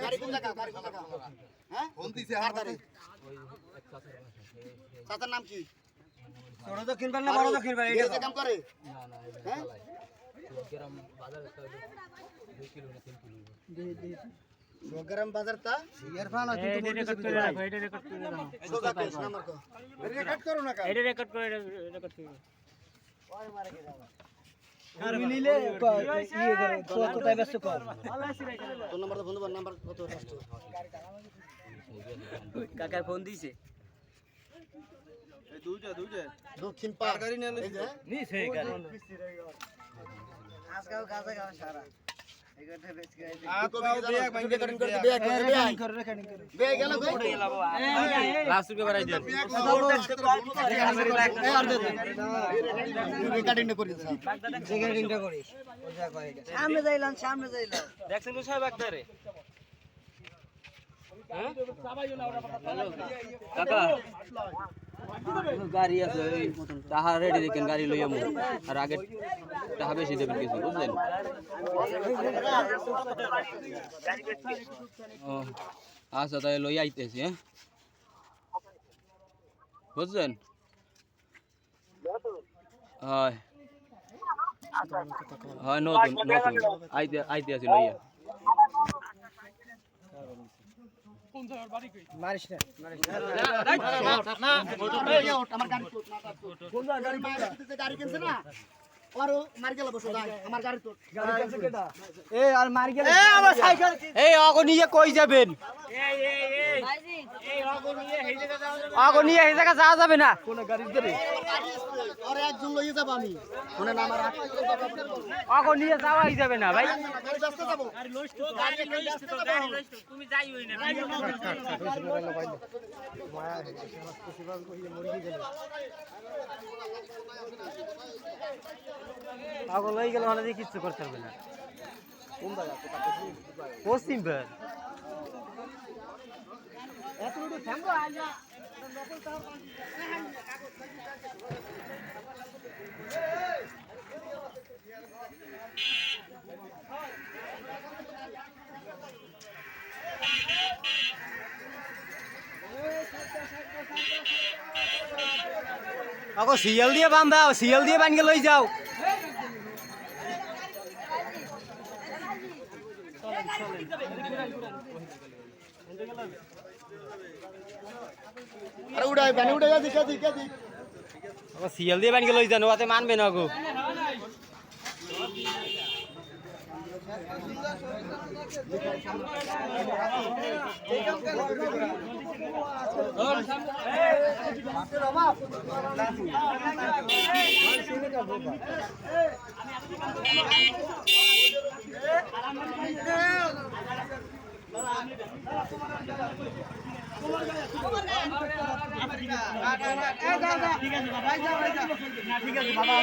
গাড়ি কোন জায়গা হ্যাঁ ফোন দিছে হারদারে চাচার নাম কি ছোট দক্ষিণ পার না বড় দক্ষিণ পার এটা কাম করে না না হ্যাঁ গ্রাম বাজার 2 কিলো না 3 কিলো গরম বাজার তা ইয়ার ফালা কিন্তু রেকর্ড করে রাখো এটা রেকর্ড করে রাখো সোজা কেস নাম্বার কো রেকর্ড করো না এটা রেকর্ড করে রেকর্ড করে আর মিলিলে ইয়ে করে কোথায় ব্যস্ত কর তোর নাম্বার বন্ধু নাম্বার কত রাষ্ট্র কাকার ফোন দিছে এই দুইটা দক্ষিণ পার গাড়ি নিয়ে নিছে গাড়ি আজকাল গাজা গাওয়া সারা এগোতে বেচ গেছে বে গেল কই লাস্ট রুপে বাড়াই দেন রেকর্ডিং করে দিছ রেকর্ডিংটা করিস সামনে যাইলাম দেখছেন তো সাহেব একবারে হ্যাঁ কাকা গাড়ি আছে এই টাকা রেডি দেখেন গাড়ি লইয়া মু আর আগে টাকা বেশি দেবেন কিছু বুঝলেন ও আচ্ছা তাই লইয়া আইতেছি হ্যাঁ বুঝলেন হয় হয় নতুন আইতে আছি লইয়া মারিস না আমার গাড়ি কোন গাড়ি কিনছে না আরো মার গেল বসো যাই আমার গাড়ি তো এ আর মার গেলে এ আমার সাইকেল এই অগো নিয়ে কই যাবেন অগো নিয়ে এই জায়গা যাওয়া যাবে না কোন গাড়ি ধরে আরে একজন লইয়ে যাব আমি শুনে না আমার অগো নিয়ে যাওয়াই যাবে না ভাই গাড়ি ব্যস্ত যাব গাড়ি লইছ তো গাড়ি লইছ তুমি যাই হই না আগো লই গেল হলে কিছু করতে হবে না কোন জায়গা পশ্চিম বের এত মিনিট থামবো আইয়া আগো সিএল দিয়ে বাঁধাও সিএল দিয়ে বানকে লই যাও আরে উড়াই বানি উড়াই যা দিকে দিকে আগো সিএল দিয়ে বানকে লই যান ওতে মানবে না গো ঠিক আছে বাবা